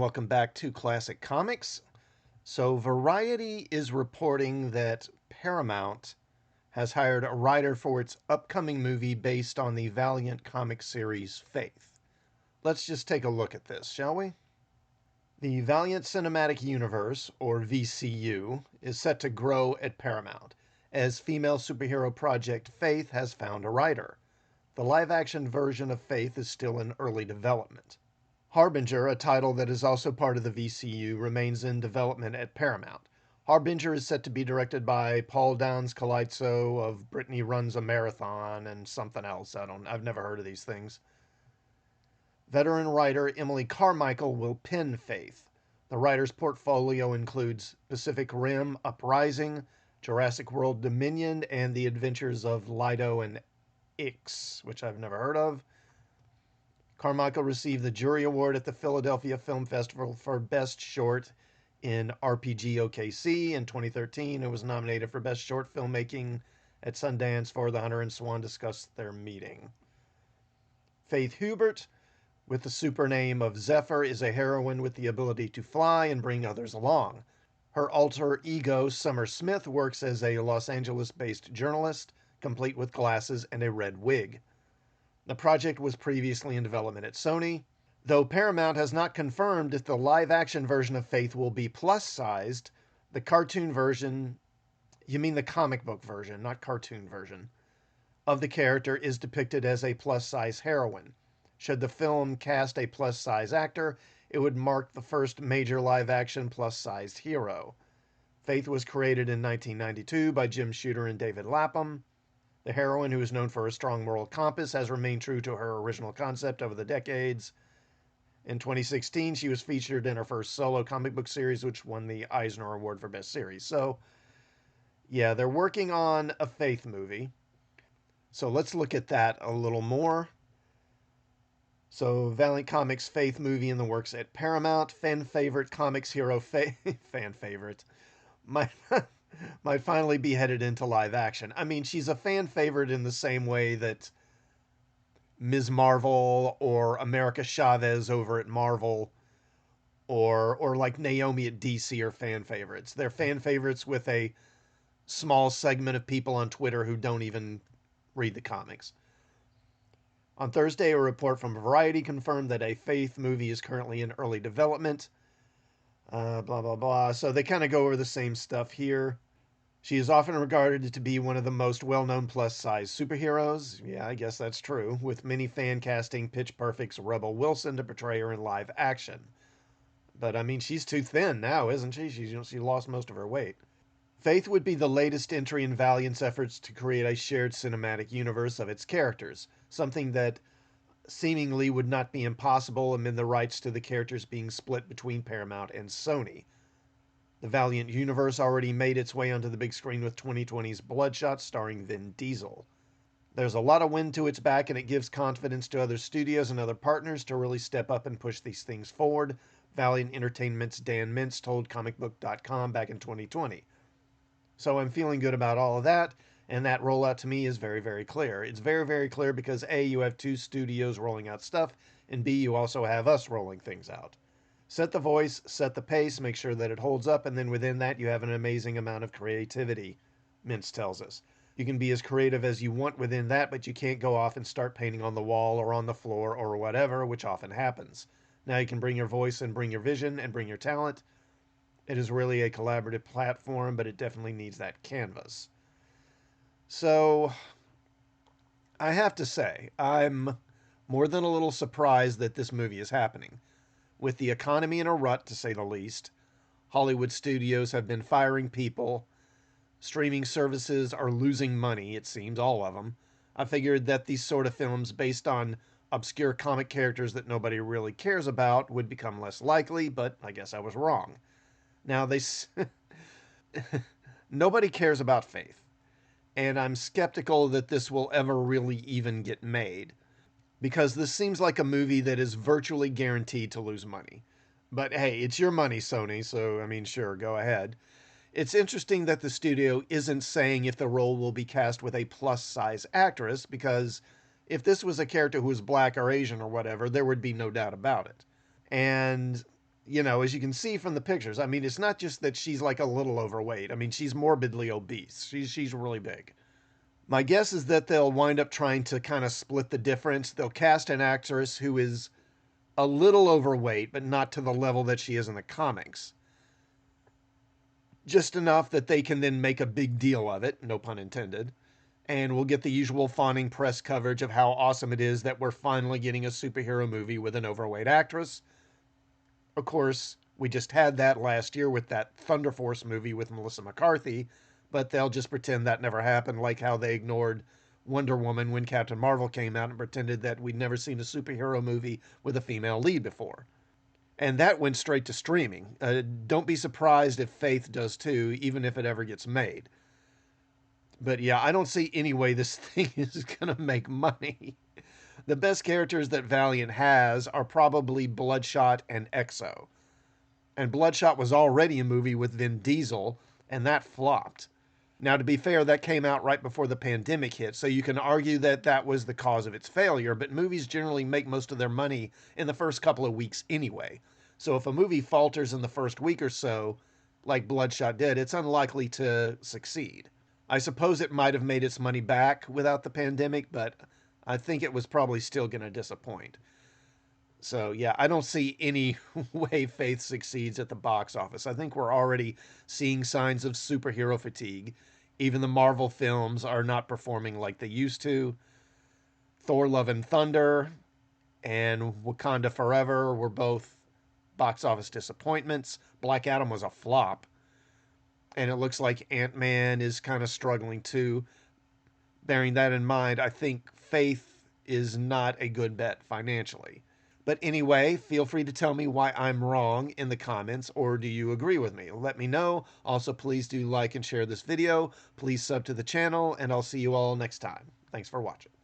welcome back to Classic Comics. So, Variety is reporting that Paramount has hired a writer for its upcoming movie based on the Valiant comic series Faith. Let's just take a look at this, shall we? The Valiant Cinematic Universe, or VCU, is set to grow at Paramount, as female superhero project Faith has found a writer. The live action version of Faith is still in early development. Harbinger, a title that is also part of the VCU, remains in development at Paramount. Harbinger is set to be directed by Paul Downs Calizzo of Brittany Runs a Marathon and something else. I've never heard of these things. Veteran writer Emily Carmichael will pen Faith. The writer's portfolio includes Pacific Rim Uprising, Jurassic World Dominion, and The Adventures of Lido and Ix, which I've never heard of. Carmichael received the Jury Award at the Philadelphia Film Festival for Best Short in RPG OKC in 2013 and was nominated for Best Short Filmmaking at Sundance for The Hunter and Swan discussed their meeting. Faith Hubert, with the super name of Zephyr, is a heroine with the ability to fly and bring others along. Her alter ego, Summer Smith, works as a Los Angeles-based journalist, complete with glasses and a red wig. The project was previously in development at Sony, though Paramount has not confirmed if the live-action version of Faith will be plus-sized. The cartoon version, you mean the comic book version, not cartoon version, of the character is depicted as a plus-size heroine. Should the film cast a plus-size actor, it would mark the first major live-action plus-sized hero. Faith was created in 1992 by Jim Shooter and David Lapham. The heroine, who is known for her strong moral compass, has remained true to her original concept over the decades. In 2016, she was featured in her first solo comic book series, which won the Eisner Award for Best Series. So, yeah, they're working on a Faith movie. So let's look at that a little more. So, Valiant Comics Faith movie in the works at Paramount. Fan favorite comics hero fan favorite. Might finally be headed into live action. I mean, she's a fan favorite in the same way that Ms. Marvel or America Chavez over at Marvel or like Naomi at DC are fan favorites. They're fan favorites with a small segment of people on Twitter who don't even read the comics. On Thursday, a report from Variety confirmed that a Faith movie is currently in early development. Blah, blah, blah. So they kind of go over the same stuff here. She is often regarded to be one of the most well-known plus-size superheroes. Yeah, I guess that's true, with many fan casting Pitch Perfect's Rebel Wilson to portray her in live action. But, I mean, she's too thin now, isn't she? She lost most of her weight. Faith would be the latest entry in Valiant's efforts to create a shared cinematic universe of its characters, something that seemingly would not be impossible amid the rights to the characters being split between Paramount and Sony. The Valiant universe already made its way onto the big screen with 2020's Bloodshot starring Vin Diesel. There's a lot of wind to its back, and it gives confidence to other studios and other partners to really step up and push these things forward, Valiant Entertainment's Dan Mintz told comicbook.com back in 2020. So I'm feeling good about all of that, and that rollout to me is very, very clear. It's very, very clear because A, you have two studios rolling out stuff, and B, you also have us rolling things out. Set the voice, set the pace, make sure that it holds up, and then within that you have an amazing amount of creativity, Mintz tells us. You can be as creative as you want within that, but you can't go off and start painting on the wall or on the floor or whatever, which often happens. Now you can bring your voice and bring your vision and bring your talent. It is really a collaborative platform, but it definitely needs that canvas. So, I have to say, I'm more than a little surprised that this movie is happening. With the economy in a rut, to say the least, Hollywood studios have been firing people. Streaming services are losing money, it seems, all of them. I figured that these sort of films based on obscure comic characters that nobody really cares about would become less likely, but I guess I was wrong. Now, nobody cares about Faith, and I'm skeptical that this will ever really even get made, because this seems like a movie that is virtually guaranteed to lose money. But hey, it's your money, Sony, so I mean, sure, go ahead. It's interesting that the studio isn't saying if the role will be cast with a plus-size actress, because if this was a character who was black or Asian or whatever, there would be no doubt about it. And as you can see from the pictures, I mean, it's not just that she's like a little overweight. I mean, she's morbidly obese. She's really big. My guess is that they'll wind up trying to kind of split the difference. They'll cast an actress who is a little overweight, but not to the level that she is in the comics. Just enough that they can then make a big deal of it, no pun intended. And we'll get the usual fawning press coverage of how awesome it is that we're finally getting a superhero movie with an overweight actress. Of course, we just had that last year with that Thunder Force movie with Melissa McCarthy, but they'll just pretend that never happened, like how they ignored Wonder Woman when Captain Marvel came out and pretended that we'd never seen a superhero movie with a female lead before. And that went straight to streaming. Don't be surprised if Faith does too, even if it ever gets made. But yeah, I don't see any way this thing is going to make money. The best characters that Valiant has are probably Bloodshot and Exo. And Bloodshot was already a movie with Vin Diesel, and that flopped. Now, to be fair, that came out right before the pandemic hit, so you can argue that that was the cause of its failure, but movies generally make most of their money in the first couple of weeks anyway. So if a movie falters in the first week or so, like Bloodshot did, it's unlikely to succeed. I suppose it might have made its money back without the pandemic, but I think it was probably still going to disappoint. So, yeah, I don't see any way Faith succeeds at the box office. I think we're already seeing signs of superhero fatigue. Even the Marvel films are not performing like they used to. Thor Love and Thunder and Wakanda Forever were both box office disappointments. Black Adam was a flop. And it looks like Ant-Man is kind of struggling too. Bearing that in mind, I think Faith is not a good bet financially. But anyway, feel free to tell me why I'm wrong in the comments, or do you agree with me? Let me know. Also, please do like and share this video. Please sub to the channel, and I'll see you all next time. Thanks for watching.